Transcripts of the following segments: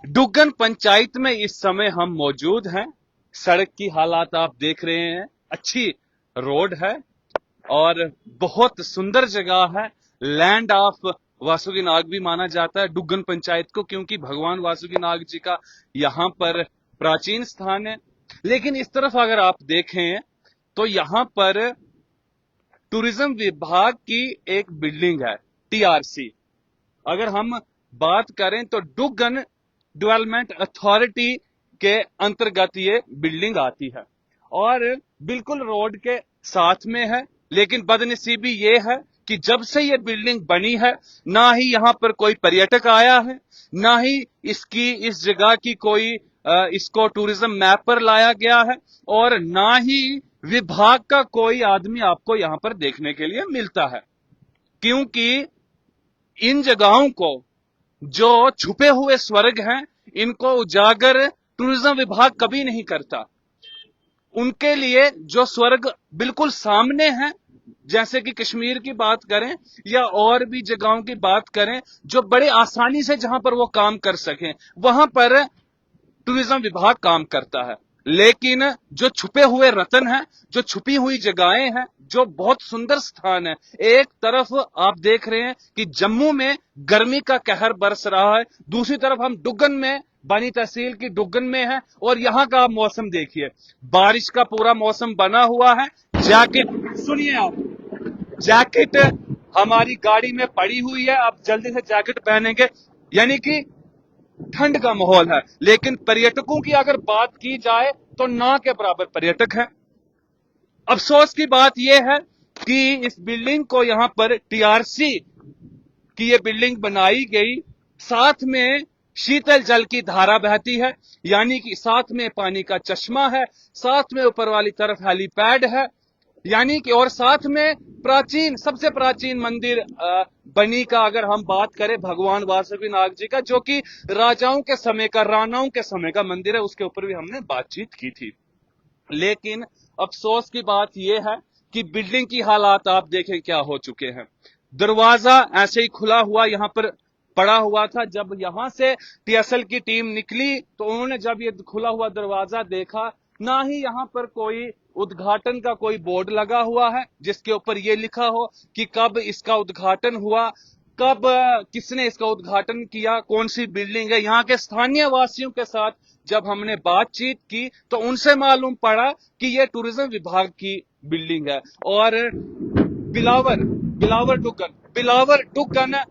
Duggan panchayat में इस समय हम मौजूद हैं। सड़क की हालात आप देख रहे हैं, अच्छी रोड है और बहुत सुंदर जगह है। लैंड ऑफ वासुकी नाग भी माना जाता है डुग्गन पंचायत को, क्योंकि भगवान वासुकी नाग जी का यहाँ पर प्राचीन स्थान है। लेकिन इस तरफ अगर आप देखें तो यहाँ पर टूरिज्म विभाग की एक बिल्डिंग है, टीआरसी। अगर हम बात करें तो डुग्गन डेवलपमेंट अथॉरिटी के अंतर्गत ये बिल्डिंग आती है और बिल्कुल रोड के साथ में है। लेकिन बदनसीबी ये है कि जब से ये बिल्डिंग बनी है, ना ही यहां पर कोई पर्यटक आया है, ना ही इस जगह की कोई इसको टूरिज्म मैप पर लाया गया है, और ना ही विभाग का कोई आदमी आपको यहां पर देखने के लिए मिलता है। क्योंकि इन जगहों को, जो छुपे हुए स्वर्ग हैं, इनको उजागर टूरिज्म विभाग कभी नहीं करता। उनके लिए जो स्वर्ग बिल्कुल सामने है, जैसे कि कश्मीर की बात करें या और भी जगहों की बात करें, जो बड़े आसानी से जहां पर वो काम कर सकें, वहां पर टूरिज्म विभाग काम करता है। लेकिन जो छुपे हुए रतन हैं, जो छुपी हुई जगहें हैं, जो बहुत सुंदर स्थान है, एक तरफ आप देख रहे हैं कि जम्मू में गर्मी का कहर बरस रहा है, दूसरी तरफ हम डुग्गन में, बानी तहसील की डुग्गन में है, और यहां का आप मौसम देखिए, बारिश का पूरा मौसम बना हुआ है। जैकेट सुनिए आप, जैकेट हमारी गाड़ी में पड़ी हुई है, आप जल्दी से जैकेट पहनेंगे, यानी कि ठंड का माहौल है। लेकिन पर्यटकों की अगर बात की जाए तो ना के बराबर पर्यटक हैं। अफसोस की बात यह है कि इस बिल्डिंग को यहां पर टीआरसी की ये बिल्डिंग बनाई गई, साथ में शीतल जल की धारा बहती है, यानी कि साथ में पानी का चश्मा है, साथ में ऊपर वाली तरफ हेलीपैड है, यानी कि, और साथ में प्राचीन, सबसे प्राचीन मंदिर बनी का अगर हम बात करें भगवान वासुकी नाग जी का, जो कि राजाओं के समय का, राणाओं के समय का मंदिर है, उसके ऊपर भी हमने बातचीत की थी। लेकिन अफसोस की बात यह है कि बिल्डिंग की हालात आप देखें क्या हो चुके हैं। दरवाजा ऐसे ही खुला हुआ यहां पर पड़ा हुआ था। जब यहां से टीएसएल की टीम निकली तो उन्होंने जब ये खुला हुआ दरवाजा देखा, ना ही यहां पर कोई उद्घाटन का कोई बोर्ड लगा हुआ है जिसके ऊपर ये लिखा हो कि कब इसका उद्घाटन हुआ, कब किसने इसका उद्घाटन किया, कौन सी बिल्डिंग है। यहाँ के स्थानीय वासियों के साथ जब हमने बातचीत की तो उनसे मालूम पड़ा कि यह टूरिज्म विभाग की बिल्डिंग है। और बिलावर बिलावर डुग्गन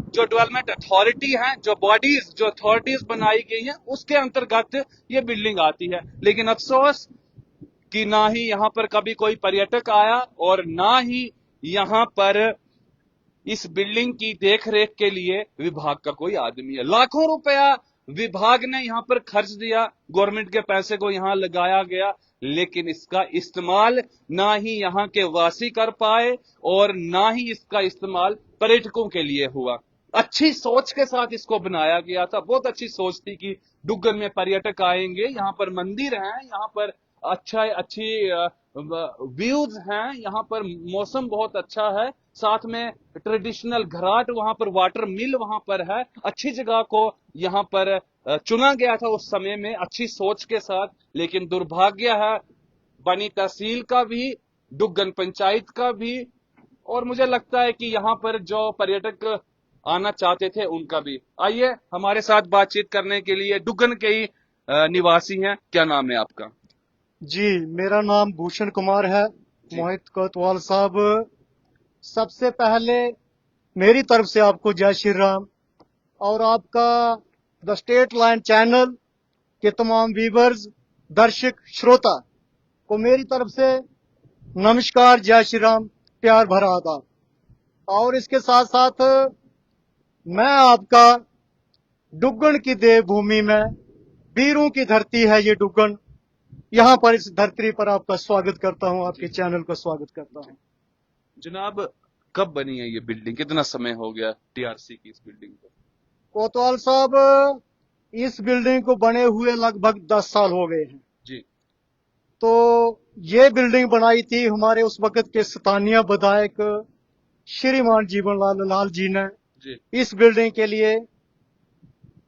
जो डेवलपमेंट अथॉरिटी है, जो बॉडीज, जो अथॉरिटीज बनाई गई हैं, उसके अंतर्गत ये बिल्डिंग आती है। लेकिन अफसोस कि ना ही यहां पर कभी कोई पर्यटक आया और ना ही यहां पर इस बिल्डिंग की देखरेख के लिए विभाग का कोई आदमी है। लाखों रुपया विभाग ने यहां पर खर्च दिया, गवर्नमेंट के पैसे को यहां लगाया गया, लेकिन इसका इस्तेमाल ना ही यहां के वासी कर पाए और ना ही इसका इस्तेमाल पर्यटकों के लिए हुआ। अच्छी सोच के साथ इसको बनाया गया था, बहुत अच्छी सोच थी कि डुग्गन में पर्यटक आएंगे, यहाँ पर मंदिर हैं, यहाँ पर अच्छी व्यूज हैं, यहाँ पर मौसम बहुत अच्छा है, साथ में ट्रेडिशनल घराट, वहां पर वाटर मिल वहां पर है। अच्छी जगह को यहां पर चुना गया था उस समय में अच्छी सोच के साथ। लेकिन दुर्भाग्य है बनी तहसील का भी, डुग्गन पंचायत का भी, और मुझे लगता है कि यहां पर जो पर्यटक आना चाहते थे उनका भी। आइए हमारे साथ बातचीत करने के लिए डुग्गन के ही निवासी हैं। क्या नाम है आपका? जी, मेरा नाम भूषण कुमार है। जी मोहित कोतवाल साहब, सबसे पहले मेरी तरफ से आपको जय श्री राम, और आपका द स्टेट लाइन चैनल के तमाम व्यूवर्स, दर्शक, श्रोता को मेरी तरफ से नमस्कार, जय श्री राम, प्यार भरा आदाब। और इसके साथ साथ मैं आपका डुग्गन की देवभूमि में, वीरों की धरती है ये डुग्गन, यहाँ पर इस धरती पर आपका स्वागत करता हूँ, आपके चैनल का स्वागत करता हूँ। जनाब, कब बनी है ये बिल्डिंग, कितना समय हो गया टीआरसी की इस बिल्डिंग को? कोतवाल साहब, इस बिल्डिंग को बने हुए लगभग 10 साल हो गए हैं। जी तो ये बिल्डिंग बनाई थी हमारे उस वक्त के स्थानीय विधायक श्रीमान जीवन लाल जी ने। जी इस बिल्डिंग के लिए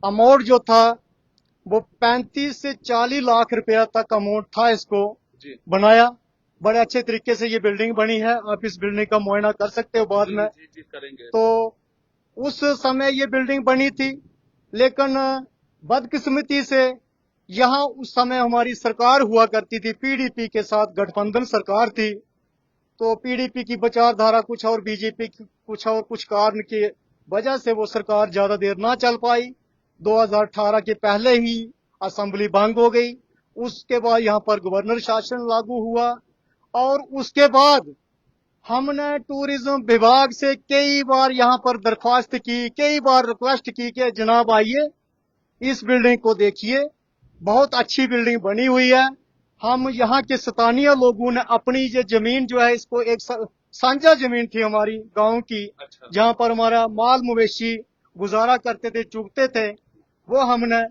अमाउंट जो था वो 35 से 40 लाख रुपया तक अमाउंट था इसको जी बनाया। बड़े अच्छे तरीके से ये बिल्डिंग बनी है। आप इस बिल्डिंग का मुआयना कर सकते हो बाद में। जी जी करेंगे। तो उस समय ये बिल्डिंग बनी थी, लेकिन बदकिस्मती से यहाँ उस समय हमारी सरकार हुआ करती थी, पीडीपी के साथ गठबंधन सरकार थी। तो पीडीपी की विचारधारा कुछ और, बीजेपी की कुछ और, कुछ कारण की वजह से वो सरकार ज्यादा देर ना चल पाई। 2018 के पहले ही असेंबली भंग हो गई। उसके बाद यहाँ पर गवर्नर शासन लागू हुआ और उसके बाद हमने टूरिज्म विभाग से कई बार यहाँ पर दरख्वास्त की, कई बार रिक्वेस्ट की कि जनाब आइए, इस बिल्डिंग को देखिए, बहुत अच्छी बिल्डिंग बनी हुई है। हम यहाँ के स्थानीय लोगों ने अपनी ये जमीन जो है, इसको एक साझा जमीन थी हमारी गांव की, अच्छा जहाँ पर हमारा माल मवेशी गुजारा करते थे, चुगते थे, वो हमने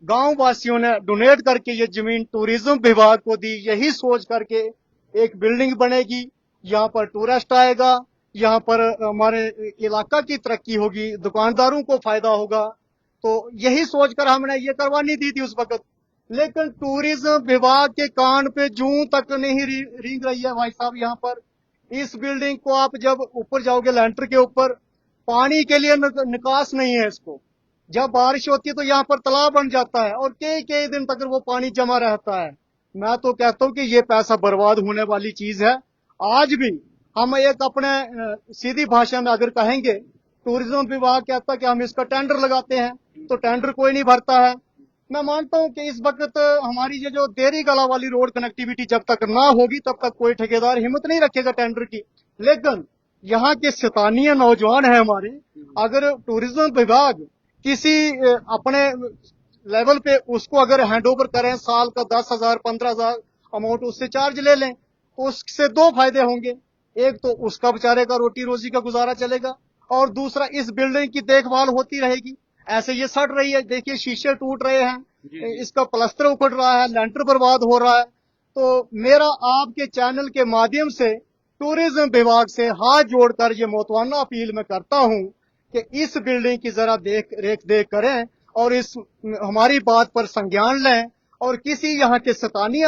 गांव वासियों ने डोनेट करके ये जमीन टूरिज्म विभाग को दी, यही सोच करके एक बिल्डिंग बनेगी, यहाँ पर टूरिस्ट आएगा, यहाँ पर हमारे इलाका की तरक्की होगी, दुकानदारों को फायदा होगा। तो यही सोचकर हमने ये करवानी दी थी उस वक्त। लेकिन टूरिज्म विभाग के कान पे जूं तक नहीं रींग रही है भाई साहब। यहाँ पर इस बिल्डिंग को आप जब ऊपर जाओगे लेंटर के ऊपर, पानी के लिए निकास नहीं है इसको। जब बारिश होती है तो यहाँ पर तालाब बन जाता है और कई कई दिन तक वो पानी जमा रहता है। मैं तो कहता हूँ कि ये पैसा बर्बाद होने वाली चीज है। आज भी हम एक अपने सीधी भाषा में अगर कहेंगे, टूरिज्म विभाग कहता है कि हम इसका टेंडर लगाते हैं, तो टेंडर कोई नहीं भरता है। मैं मानता हूं कि इस वक्त हमारी ये जो देरी गला वाली रोड कनेक्टिविटी जब तक ना होगी तब तक कोई ठेकेदार हिम्मत नहीं रखेगा टेंडर की। लेकिन यहाँ के स्थानीय नौजवान है हमारे, अगर टूरिज्म विभाग किसी अपने लेवल पे उसको अगर हैंड ओवर करें, साल का 10,000 15,000 अमाउंट उससे चार्ज ले लें, तो उससे दो फायदे होंगे। एक तो उसका बेचारे का रोटी रोजी का गुजारा चलेगा, और दूसरा इस बिल्डिंग की देखभाल होती रहेगी। ऐसे ये सड़ रही है, देखिए शीशे टूट रहे हैं, इसका प्लास्टर उखड़ रहा है, लेंटर बर्बाद हो रहा है। तो मेरा आपके चैनल के माध्यम से टूरिज्म विभाग से हाथ जोड़कर ये मोतवाना अपील मैं करता हूं कि इस बिल्डिंग की जरा रेख देख करें और इस हमारी बात पर संज्ञान लें। और किसी यहाँ के स्थानीय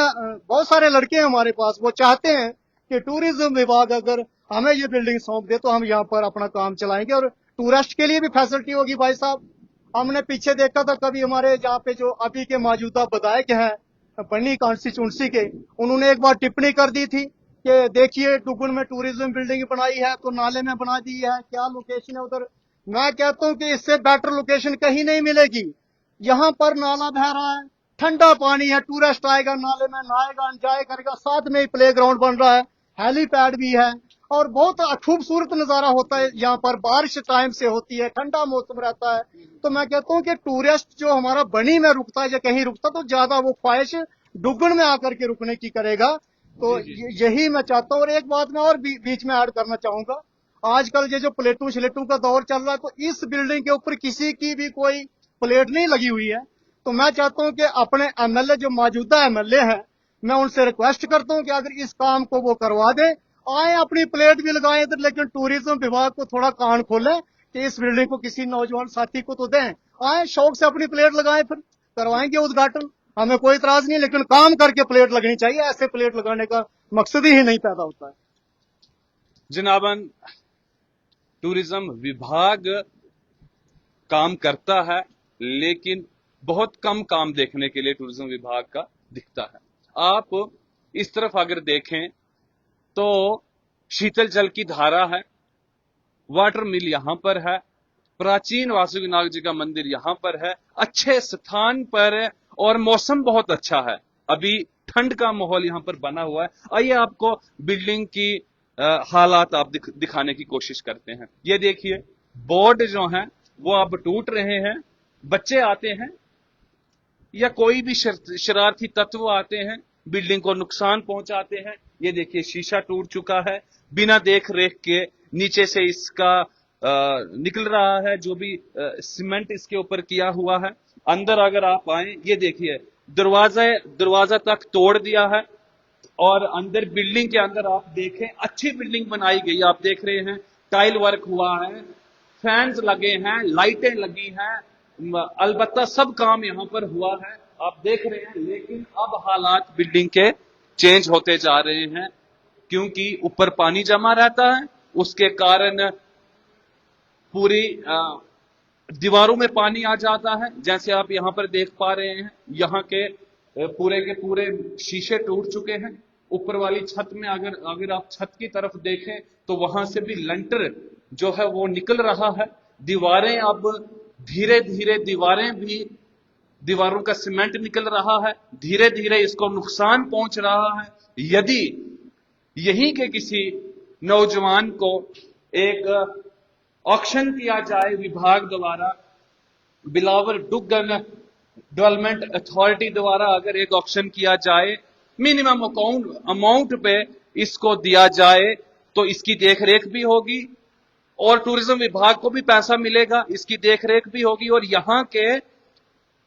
बहुत सारे लड़के हैं हमारे पास, वो चाहते हैं कि टूरिज्म विभाग अगर हमें ये बिल्डिंग सौंप दे तो हम यहाँ पर अपना काम चलाएंगे और टूरिस्ट के लिए भी फैसिलिटी होगी। भाई साहब, हमने पीछे देखा था कभी हमारे यहाँ पे जो अभी के मौजूदा विधायक हैं बन्नी कॉन्स्टिट्यूंसी के, उन्होंने एक बार टिप्पणी कर दी थी कि देखिए डुगुन में टूरिज्म बिल्डिंग बनाई है तो नाले में बना दी है, क्या लोकेशन है उधर। मैं कहता हूँ कि इससे बेटर लोकेशन कहीं नहीं मिलेगी। यहाँ पर नाला बह रहा है, ठंडा पानी है, टूरिस्ट आएगा, नाले में नहाएगा, एंजॉय करेगा, साथ में ही प्ले ग्राउंड बन रहा है, हेलीपैड भी है और बहुत खूबसूरत नजारा होता है। यहाँ पर बारिश टाइम से होती है, ठंडा मौसम रहता है। तो मैं कहता हूँ कि टूरिस्ट जो हमारा बनी में रुकता है या कहीं रुकता तो ज्यादा वो ख्वाहिश डुगन में आकर के रुकने की करेगा। तो यही मैं चाहता हूँ। और एक बात मैं और बीच में ऐड करना चाहूंगा, आजकल ये जो प्लेटू श्लेटू का दौर चल रहा है, तो इस बिल्डिंग के ऊपर किसी की भी कोई प्लेट नहीं लगी हुई है। तो मैं चाहता हूँ कि अपने एमएलए जो मौजूदा एमएलए हैं, मैं उनसे रिक्वेस्ट करता हूँ कि अगर इस काम को वो करवा दें, आए अपनी प्लेट भी लगाएं इधर, लेकिन टूरिज्म विभाग को थोड़ा कान खोले कि इस बिल्डिंग को किसी नौजवान साथी को तो दें। आए शौक से अपनी प्लेट लगाएं, फिर करवाएंगे उद्घाटन, हमें कोई इतराज नहीं, लेकिन काम करके प्लेट लगनी चाहिए। ऐसे प्लेट लगाने का मकसद ही नहीं पैदा होता है। जनाबन, टूरिज्म विभाग काम करता है, लेकिन बहुत कम काम देखने के लिए टूरिज्म विभाग का दिखता है। आप इस तरफ अगर देखें तो शीतल जल की धारा है, वाटर मिल यहां पर है, प्राचीन वासुकीनाग जी का मंदिर यहां पर है, अच्छे स्थान पर है और मौसम बहुत अच्छा है। अभी ठंड का माहौल यहां पर बना हुआ है। आइए आपको बिल्डिंग की हालात आप दिखाने की कोशिश करते हैं। ये देखिए, बोर्ड जो हैं वो अब टूट रहे हैं, बच्चे आते हैं या कोई भी शरारती तत्व आते हैं, बिल्डिंग को नुकसान पहुंचाते हैं। ये देखिए, शीशा टूट चुका है, बिना देख रेख के नीचे से इसका निकल रहा है, जो भी सीमेंट इसके ऊपर किया हुआ है। अंदर अगर आप आए, ये देखिए, दरवाजा तक तोड़ दिया है और अंदर बिल्डिंग के अंदर आप देखें, अच्छी बिल्डिंग बनाई गई, आप देख रहे हैं, टाइल वर्क हुआ है, फैंस लगे हैं, लाइटें लगी हैं, अलबत्ता सब काम यहाँ पर हुआ है, आप देख रहे हैं। लेकिन अब हालात बिल्डिंग के चेंज होते जा रहे हैं, क्योंकि ऊपर पानी जमा रहता है, उसके कारण पूरी दीवारों में पानी आ जाता है। जैसे आप यहाँ पर देख पा रहे हैं, यहाँ के पूरे शीशे टूट चुके हैं। ऊपर वाली छत में अगर अगर आप छत की तरफ देखें तो वहां से भी लंटर जो है वो निकल रहा है। दीवारें अब धीरे धीरे दीवारों का सीमेंट निकल रहा है, धीरे धीरे इसको नुकसान पहुंच रहा है। यदि यहीं के किसी नौजवान को एक ऑक्शन किया जाए विभाग द्वारा, बिलावर डुग्गन डेवलपमेंट अथॉरिटी द्वारा अगर एक ऑक्शन किया जाए, मिनिमम अमाउंट पे इसको दिया जाए, तो इसकी देखरेख भी होगी और टूरिज्म विभाग को भी पैसा मिलेगा, इसकी देखरेख भी होगी, और यहाँ के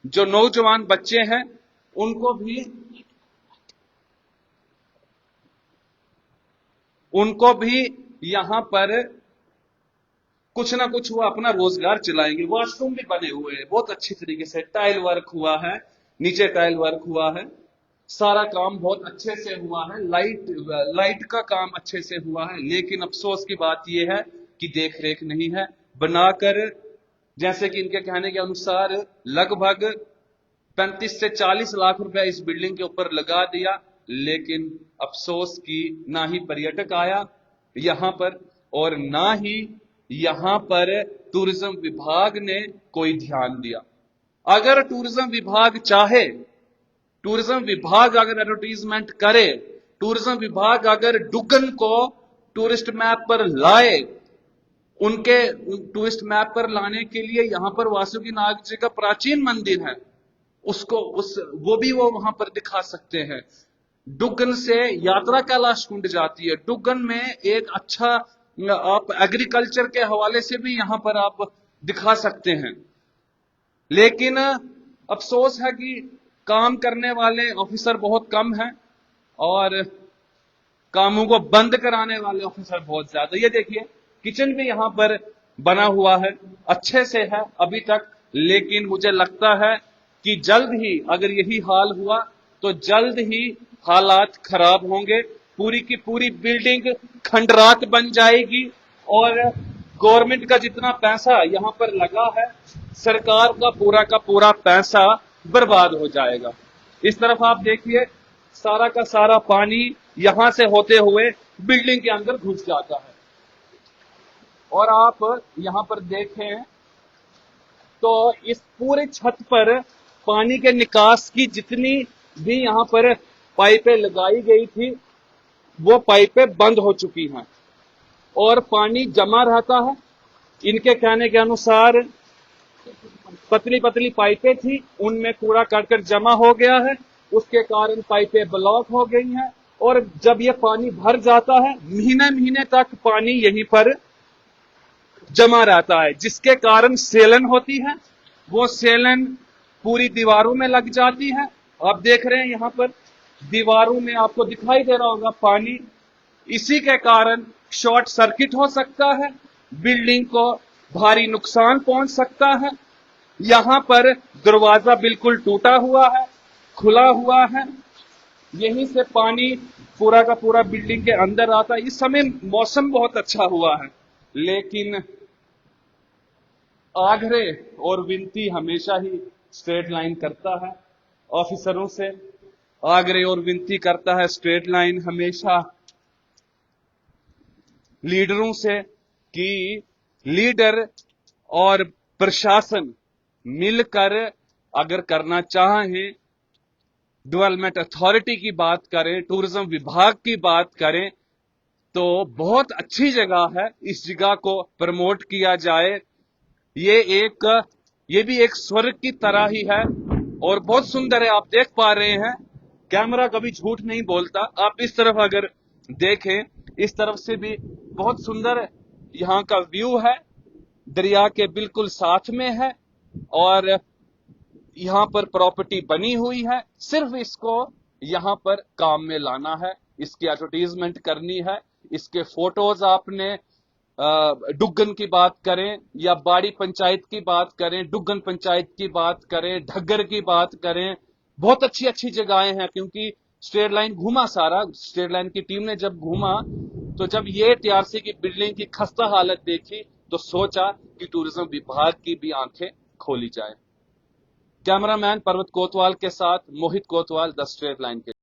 जो नौजवान बच्चे हैं उनको भी यहां पर कुछ ना कुछ वो अपना रोजगार चलाएंगे। वॉशरूम भी बने हुए हैं बहुत अच्छी तरीके से, टाइल वर्क हुआ है, नीचे टाइल वर्क हुआ है, सारा काम बहुत अच्छे से हुआ है, लाइट का काम अच्छे से हुआ है। लेकिन अफसोस की बात यह है कि देख रेख नहीं है। बनाकर, जैसे कि इनके कहने के अनुसार, लगभग 35 से 40 लाख रुपया इस बिल्डिंग के ऊपर लगा दिया, लेकिन अफसोस कि ना ही पर्यटक आया यहां पर और ना ही यहां पर टूरिज्म विभाग ने कोई ध्यान दिया। अगर टूरिज्म विभाग चाहे, टूरिज्म विभाग अगर एडवर्टीजमेंट करे, टूरिज्म विभाग अगर डुग्गन को टूरिस्ट मैप पर लाए, उनके टूरिस्ट मैप पर लाने के लिए यहां पर वासुकी नाग जी का प्राचीन मंदिर है, वो भी वहां पर दिखा सकते हैं। डुग्गन से यात्रा कैलाश कुंड जाती है। डुग्गन में एक अच्छा आप एग्रीकल्चर के हवाले से भी यहां पर आप दिखा सकते हैं। लेकिन अफसोस है कि काम करने वाले ऑफिसर बहुत कम हैं और कामों को बंद कराने वाले ऑफिसर बहुत ज्यादा। ये देखिए, किचन भी यहां पर बना हुआ है, अच्छे से है अभी तक, लेकिन मुझे लगता है कि जल्द ही अगर यही हाल हुआ तो जल्द ही हालात खराब होंगे, पूरी की पूरी बिल्डिंग खंडरात बन जाएगी और गवर्नमेंट का जितना पैसा यहां पर लगा है, सरकार का पूरा पैसा बर्बाद हो जाएगा। इस तरफ आप देखिए, सारा का सारा पानी यहां से होते हुए बिल्डिंग के अंदर घुस जाता है। और आप यहां पर देखें तो इस पूरे छत पर पानी के निकास की जितनी भी यहां पर पाइपें लगाई गई थी, वो पाइपें बंद हो चुकी हैं और पानी जमा रहता है। इनके कहने के अनुसार पतली पतली पाइपें थी, उनमें कूड़ा करकट जमा हो गया है, उसके कारण पाइपें ब्लॉक हो गई हैं और जब ये पानी भर जाता है, महीने महीने तक पानी यहीं पर जमा रहता है, जिसके कारण सेलन होती है। वो सेलन पूरी दीवारों में लग जाती है। आप देख रहे हैं यहां पर दीवारों में आपको दिखाई दे रहा होगा पानी। इसी के कारण शॉर्ट सर्किट हो सकता है, बिल्डिंग को भारी नुकसान पहुंच सकता है। यहां पर दरवाजा बिल्कुल टूटा हुआ है, खुला हुआ है, यहीं से पानी पूरा का पूरा बिल्डिंग के अंदर आता है। इस समय मौसम बहुत अच्छा हुआ है, लेकिन आग्रह और विनती हमेशा ही स्ट्रेट लाइन करता है ऑफिसरों से, आग्रह और विनती करता है स्ट्रेट लाइन हमेशा लीडरों से, कि लीडर और प्रशासन मिलकर अगर करना चाहें, डेवलपमेंट अथॉरिटी की बात करें, टूरिज्म विभाग की बात करें, तो बहुत अच्छी जगह है, इस जगह को प्रमोट किया जाए। ये भी एक स्वर्ग की तरह ही है और बहुत सुंदर है। आप देख पा रहे हैं, कैमरा कभी झूठ नहीं बोलता। आप इस तरफ अगर देखें, इस तरफ से भी बहुत सुंदर यहाँ का व्यू है, दरिया के बिल्कुल साथ में है और यहाँ पर प्रॉपर्टी बनी हुई है। सिर्फ इसको यहाँ पर काम में लाना है, इसकी एडवर्टीजमेंट करनी है, इसके फोटोज आपने डुग्गन की बात करें या बाड़ी पंचायत की बात करें, डुग्गन पंचायत की बात करें, ढग्गर की बात करें, बहुत अच्छी अच्छी जगहें हैं। क्योंकि स्ट्रेट लाइन घूमा सारा, स्ट्रेट लाइन की टीम ने जब घूमा तो जब ये टीआरसी की बिल्डिंग की खस्ता हालत देखी तो सोचा कि टूरिज्म विभाग की भी आंखें खोली जाए। कैमरामैन पर्वत कोतवाल के साथ मोहित कोतवाल, द स्ट्रेट लाइन के।